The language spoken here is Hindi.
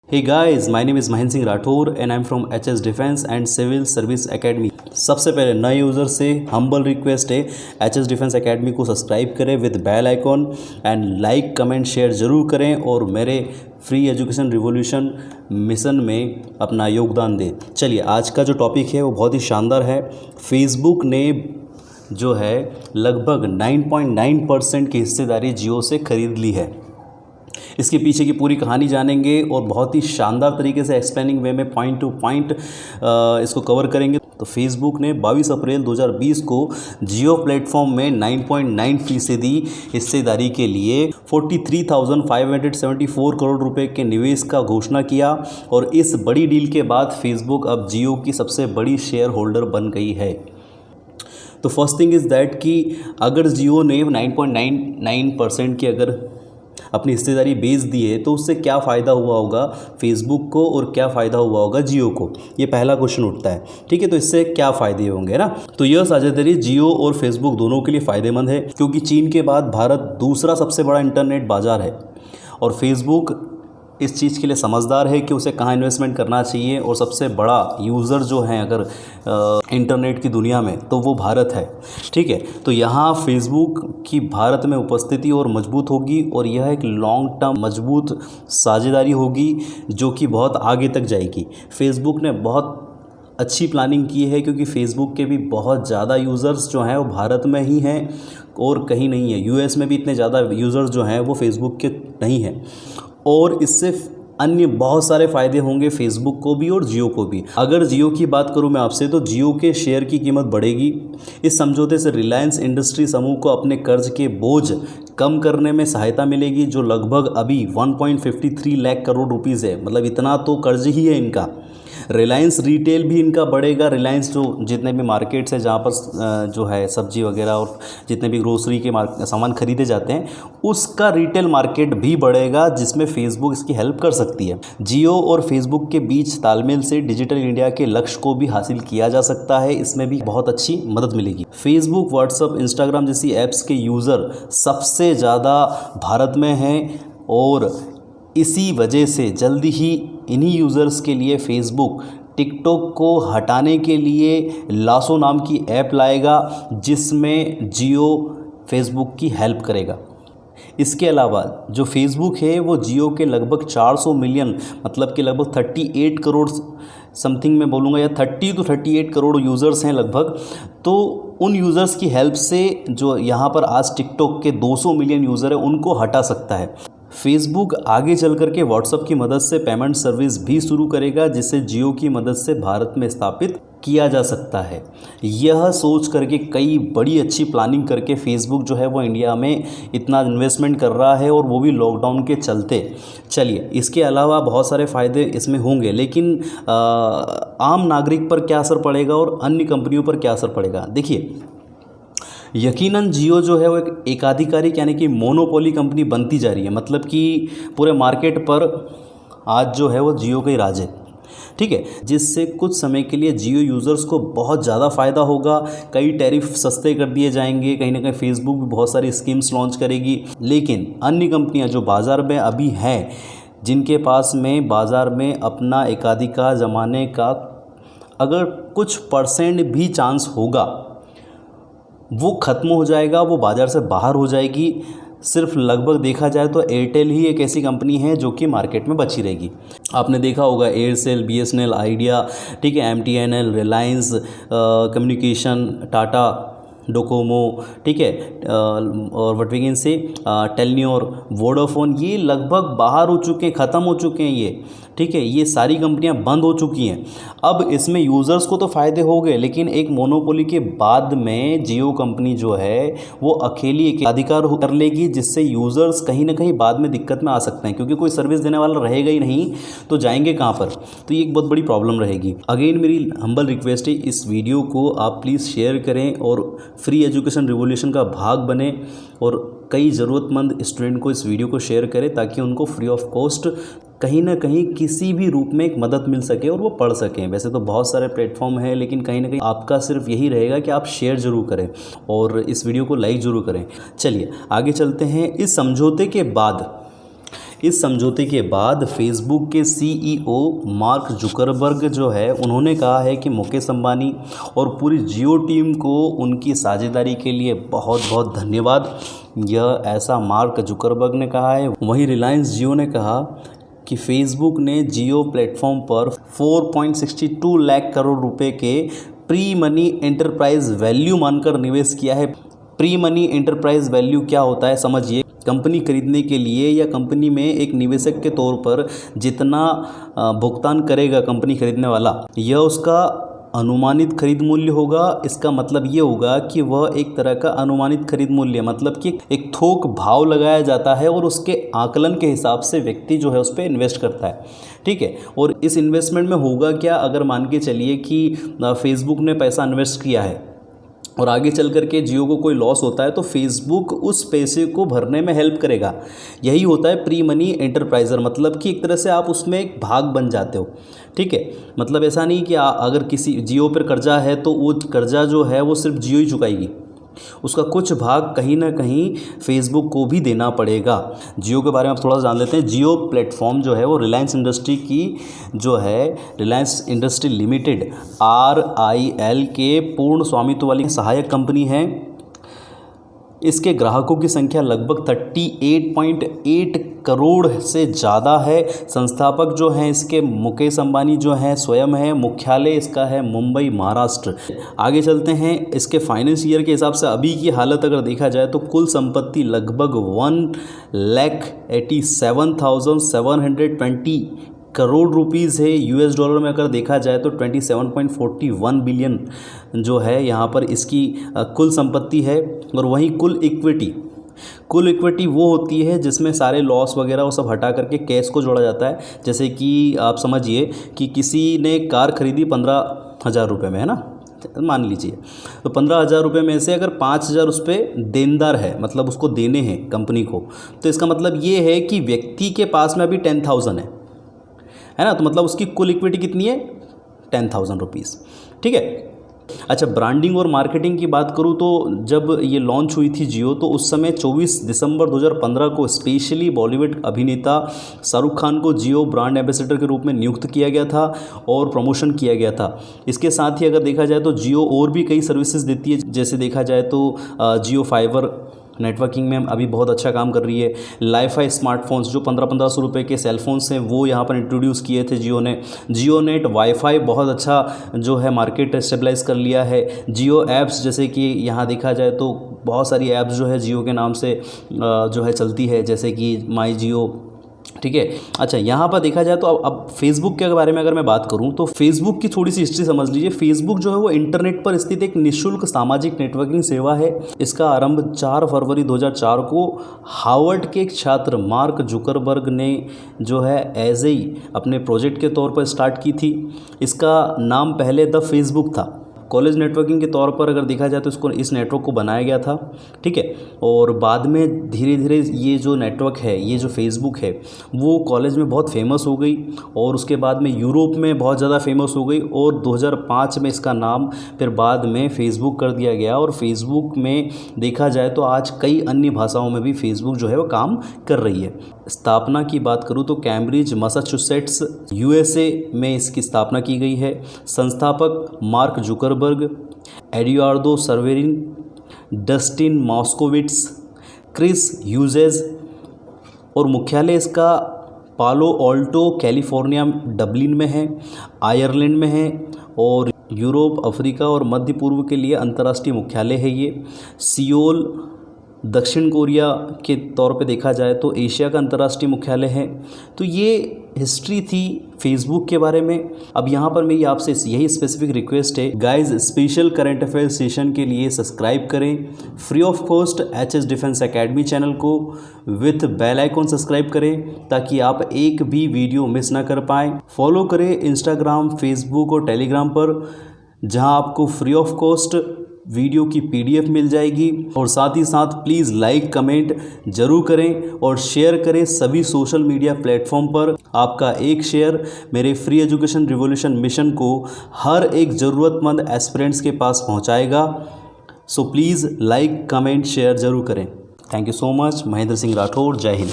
Hey guys, my name is Mahendra Singh Rathore and I'm from HS Defense and Civil Service Academy। सबसे पहले नए यूज़र से हम्बल रिक्वेस्ट है, HS डिफेंस एकेडमी को सब्सक्राइब करें with bell icon and like comment share ज़रूर करें और मेरे फ्री एजुकेशन रिवॉल्यूशन मिशन में अपना योगदान दें। चलिए, आज का जो टॉपिक है वो बहुत ही शानदार है। फेसबुक ने जो है लगभग 9.9% की हिस्सेदारी जियो से खरीद ली है। इसके पीछे की पूरी कहानी जानेंगे और बहुत ही शानदार तरीके से एक्सप्लेनिंग वे में पॉइंट टू पॉइंट इसको कवर करेंगे। तो फेसबुक ने 22 अप्रैल 2020 को जियो प्लेटफॉर्म में 9.9% हिस्सेदारी के लिए 43,574 करोड़ रुपए के निवेश का घोषणा किया और इस बड़ी डील के बाद फेसबुक अब जियो की सबसे बड़ी शेयर होल्डर बन गई है। तो फर्स्ट थिंग इज़ दैट कि अगर जियो ने 9.99% की अगर अपनी हिस्सेदारी बेच दी है तो उससे क्या फ़ायदा हुआ होगा फेसबुक को और क्या फ़ायदा हुआ होगा जियो को, ये पहला क्वेश्चन उठता है। ठीक है, तो इससे क्या फ़ायदे होंगे ना। तो यह साझेदारी जियो और फेसबुक दोनों के लिए फ़ायदेमंद है क्योंकि चीन के बाद भारत दूसरा सबसे बड़ा इंटरनेट बाज़ार है और फेसबुक इस चीज़ के लिए समझदार है कि उसे कहाँ इन्वेस्टमेंट करना चाहिए और सबसे बड़ा यूज़र जो हैं अगर इंटरनेट की दुनिया में तो वो भारत है। ठीक है, तो यहाँ फेसबुक की भारत में उपस्थिति और मजबूत होगी और यह एक लॉन्ग टर्म मजबूत साझेदारी होगी जो कि बहुत आगे तक जाएगी। फेसबुक ने बहुत अच्छी प्लानिंग की है क्योंकि फेसबुक के भी बहुत ज़्यादा यूज़र्स जो हैं वो भारत में ही हैं और कहीं नहीं है। यूएस में भी इतने ज़्यादा यूज़र्स जो हैं वो फेसबुक के नहीं हैं और इससे अन्य बहुत सारे फ़ायदे होंगे फेसबुक को भी और जियो को भी। अगर जियो की बात करूं मैं आपसे तो जियो के शेयर की कीमत बढ़ेगी। इस समझौते से रिलायंस इंडस्ट्री समूह को अपने कर्ज के बोझ कम करने में सहायता मिलेगी जो लगभग अभी 1.53 लाख करोड़ रुपीज़ है। मतलब इतना तो कर्ज ही है इनका। रिलायंस रिटेल भी इनका बढ़ेगा। रिलायंस जो जितने भी मार्केट्स हैं जहाँ पर जो है सब्जी वगैरह और जितने भी ग्रोसरी के सामान खरीदे जाते हैं उसका रिटेल मार्केट भी बढ़ेगा जिसमें फेसबुक इसकी हेल्प कर सकती है। जियो और फेसबुक के बीच तालमेल से डिजिटल इंडिया के लक्ष्य को भी हासिल किया जा सकता है। इसमें भी बहुत अच्छी मदद मिलेगी। फेसबुक, व्हाट्सएप, इंस्टाग्राम जैसी ऐप्स के यूज़र सबसे ज़्यादा भारत में हैं और इसी वजह से जल्दी ही इन्हीं यूज़र्स के लिए फेसबुक टिकटॉक को हटाने के लिए लासो नाम की ऐप लाएगा जिसमें जियो फेसबुक की हेल्प करेगा। इसके अलावा जो फेसबुक है वो जियो के लगभग 400 मिलियन मतलब कि लगभग 38 करोड़ समथिंग में बोलूँगा या 30 to 38 करोड़ यूज़र्स हैं लगभग। तो उन यूज़र्स की हेल्प से जो यहाँ पर आज टिकटॉक के 200 मिलियन यूज़र है उनको हटा सकता है। फेसबुक आगे चल कर के व्हाट्सएप की मदद से पेमेंट सर्विस भी शुरू करेगा जिसे जियो की मदद से भारत में स्थापित किया जा सकता है। यह सोच करके कई बड़ी अच्छी प्लानिंग करके फेसबुक जो है वो इंडिया में इतना इन्वेस्टमेंट कर रहा है और वो भी लॉकडाउन के चलते। चलिए, इसके अलावा बहुत सारे फ़ायदे इसमें होंगे लेकिन आम नागरिक पर क्या असर पड़ेगा और अन्य कंपनियों पर क्या असर पड़ेगा। देखिए, यकीनन जियो जो है वो एक एकाधिकारिक यानी कि मोनोपोली कंपनी बनती जा रही है। मतलब कि पूरे मार्केट पर आज जो है वो जियो का ही राज है। ठीक है, जिससे कुछ समय के लिए जियो यूज़र्स को बहुत ज़्यादा फ़ायदा होगा। कई टैरिफ सस्ते कर दिए जाएंगे। कहीं ना कहीं फेसबुक भी बहुत सारी स्कीम्स लॉन्च करेगी। लेकिन अन्य कंपनियां जो बाज़ार में अभी हैं जिनके पास में बाज़ार में अपना एकाधिकार जमाने का अगर कुछ % भी चांस होगा वो ख़त्म हो जाएगा, वो बाज़ार से बाहर हो जाएगी। सिर्फ लगभग देखा जाए तो एयरटेल ही एक ऐसी कंपनी है जो कि मार्केट में बची रहेगी। आपने देखा होगा एयरसेल, BSNL, आइडिया, ठीक है, MTNL, Reliance communication, Tata Docomo, ठीक है, और what we can say टेलन्योर, Vodafone, ये लगभग बाहर हो चुके हैं, ख़त्म हो चुके हैं ये। ठीक है, ये सारी कंपनियां बंद हो चुकी हैं। अब इसमें यूज़र्स को तो फ़ायदे हो गए लेकिन एक मोनोपोली के बाद में जियो कंपनी जो है वो अकेली एक अधिकार कर लेगी जिससे यूज़र्स कहीं ना कहीं बाद में दिक्कत में आ सकते हैं क्योंकि कोई सर्विस देने वाला रहेगा ही नहीं तो जाएंगे कहाँ पर। तो ये एक बहुत बड़ी प्रॉब्लम रहेगी। अगेन मेरी हम्बल रिक्वेस्ट है, इस वीडियो को आप प्लीज़ शेयर करें और फ्री एजुकेशन रिवॉल्यूशन का भाग बने और कई ज़रूरतमंद स्टूडेंट को इस वीडियो को शेयर करें ताकि उनको फ्री ऑफ कॉस्ट कहीं ना कहीं किसी भी रूप में एक मदद मिल सके और वो पढ़ सकें। वैसे तो बहुत सारे प्लेटफॉर्म हैं लेकिन कहीं ना कहीं आपका सिर्फ यही रहेगा कि आप शेयर ज़रूर करें और इस वीडियो को लाइक ज़रूर करें। चलिए आगे चलते हैं। इस समझौते के बाद इस समझौते के बाद फेसबुक के CEO मार्क जुकरबर्ग जो है उन्होंने कहा है कि मुकेश अंबानी और पूरी जियो टीम को उनकी साझेदारी के लिए बहुत बहुत धन्यवाद। यह ऐसा मार्क जुकरबर्ग ने कहा है। वहीं रिलायंस जियो ने कहा कि फेसबुक ने जियो प्लेटफॉर्म पर 4.62 लाख करोड़ रुपए के प्री मनी एंटरप्राइज वैल्यू मानकर निवेश किया है। प्री मनी एंटरप्राइज वैल्यू क्या होता है समझिए। कंपनी खरीदने के लिए या कंपनी में एक निवेशक के तौर पर जितना भुगतान करेगा कंपनी खरीदने वाला, यह उसका अनुमानित खरीद मूल्य होगा। इसका मतलब ये होगा कि वह एक तरह का अनुमानित खरीद मूल्य, मतलब कि एक थोक भाव लगाया जाता है और उसके आकलन के हिसाब से व्यक्ति जो है उस पर इन्वेस्ट करता है। ठीक है, और इस इन्वेस्टमेंट में होगा क्या, अगर मान के चलिए कि फेसबुक ने पैसा इन्वेस्ट किया है और आगे चल कर के जियो को कोई लॉस होता है तो फेसबुक उस पैसे को भरने में हेल्प करेगा। यही होता है प्री मनी एंटरप्राइजर, मतलब कि एक तरह से आप उसमें एक भाग बन जाते हो। ठीक है, मतलब ऐसा नहीं कि अगर किसी जियो पर कर्जा है तो वो कर्जा जो है वो सिर्फ जियो ही चुकाएगी, उसका कुछ भाग कहीं ना कहीं फेसबुक को भी देना पड़ेगा। जियो के बारे में आप थोड़ा सा जान लेते हैं। जियो प्लेटफॉर्म जो है वो रिलायंस इंडस्ट्री की जो है रिलायंस इंडस्ट्री लिमिटेड RIL के पूर्ण स्वामित्व वाली सहायक कंपनी है। इसके ग्राहकों की संख्या लगभग 38.8 करोड़ से ज़्यादा है। संस्थापक जो हैं इसके मुकेश अंबानी जो हैं स्वयं है। मुख्यालय इसका है मुंबई, महाराष्ट्र। आगे चलते हैं। इसके फाइनेंस ईयर के हिसाब से अभी की हालत अगर देखा जाए तो कुल संपत्ति लगभग 1,87,720 करोड़ रुपीज़ है। US डॉलर में अगर देखा जाए तो 27.41 बिलियन जो है यहाँ पर इसकी कुल संपत्ति है। और वहीं कुल इक्विटी वो होती है जिसमें सारे लॉस वगैरह वो सब हटा करके कैश को जोड़ा जाता है। जैसे कि आप समझिए कि किसी ने कार खरीदी 15,000 रुपये में, है ना, मान लीजिए, तो 15,000 रुपये में से अगर 5,000 उस पर देनदार है, मतलब उसको देने हैं कंपनी को, तो इसका मतलब ये है कि व्यक्ति के पास में अभी 10,000 है ना, तो मतलब उसकी कुल इक्विटी कितनी है, 10,000 रुपीज़। ठीक है। अच्छा, ब्रांडिंग और मार्केटिंग की बात करूँ तो जब ये लॉन्च हुई थी जियो तो उस समय 24 दिसंबर 2015 को स्पेशली बॉलीवुड अभिनेता शाहरुख खान को जियो ब्रांड एम्बेसडर के रूप में नियुक्त किया गया था और प्रमोशन किया गया था। इसके साथ ही अगर देखा जाए तो जियो और भी कई सर्विसेज देती है। जैसे देखा जाए तो जियो फाइबर नेटवर्किंग में अभी बहुत अच्छा काम कर रही है। लाईफाई स्मार्टफोन्स जो 1500 रुपये के सेलफोन्स हैं वो यहाँ पर इंट्रोड्यूस किए थे जियो ने। जियो नेट वाईफाई बहुत अच्छा जो है मार्केट स्टेबलाइज कर लिया है। जियो ऐप्स जैसे कि यहाँ देखा जाए तो बहुत सारी ऐप्स जो है जियो के नाम से जो है चलती है, जैसे कि माई जियो। ठीक है। अच्छा, यहाँ पर देखा जाए तो अब फेसबुक के बारे में अगर मैं बात करूँ तो फेसबुक की थोड़ी सी हिस्ट्री समझ लीजिए। फेसबुक जो है वो इंटरनेट पर स्थित एक निःशुल्क सामाजिक नेटवर्किंग सेवा है। इसका आरंभ 4 फरवरी 2004 को हार्वर्ड के एक छात्र मार्क जुकरबर्ग ने जो है एज ए अपने प्रोजेक्ट के तौर पर स्टार्ट की थी। इसका नाम पहले द फेसबुक था। कॉलेज नेटवर्किंग के तौर पर अगर देखा जाए तो इसको इस नेटवर्क को बनाया गया था। ठीक है। और बाद में धीरे धीरे ये जो नेटवर्क है, ये जो फेसबुक है, वो कॉलेज में बहुत फेमस हो गई और उसके बाद में यूरोप में बहुत ज़्यादा फेमस हो गई और 2005 में इसका नाम फिर बाद में फेसबुक कर दिया गया। और फेसबुक में देखा जाए तो आज कई अन्य भाषाओं में भी फेसबुक जो है वो काम कर रही है। स्थापना की बात करूँ तो कैम्ब्रिज मैसाचुसेट्स USA में इसकी स्थापना की गई है। संस्थापक Mark Zuckerberg, Eduardo Saverin, Dustin Moskovitz, Chris Hughes और मुख्यालय इसका पालो ऑल्टो कैलिफोर्निया डबलिन में है, आयरलैंड में है और यूरोप, अफ्रीका और मध्य पूर्व के लिए अंतर्राष्ट्रीय मुख्यालय है ये। सियोल दक्षिण कोरिया के तौर पे देखा जाए तो एशिया का अंतर्राष्ट्रीय मुख्यालय है। तो ये हिस्ट्री थी फेसबुक के बारे में। अब यहाँ पर मेरी आपसे यही स्पेसिफिक रिक्वेस्ट है, guys special current affairs session के लिए सब्सक्राइब करें free of cost HS defence academy channel को विथ बेल आइकॉन सब्सक्राइप करें ताकि आप एक भी वीडियो मिस ना कर पाएँ। फॉलो करें इंस्टाग्राम, फेसबुक और टेलीग्राम पर, जहाँ आपको फ्री ऑफ कॉस्ट वीडियो की PDF मिल जाएगी। और साथ ही साथ प्लीज़ लाइक कमेंट ज़रूर करें और शेयर करें सभी सोशल मीडिया प्लेटफॉर्म पर। आपका एक शेयर मेरे फ्री एजुकेशन रिवॉल्यूशन मिशन को हर एक ज़रूरतमंद एस्पिरेंट्स के पास पहुंचाएगा। So please like comment share ज़रूर करें। Thank you so much. Mahendra Singh Rathore, जय हिंद।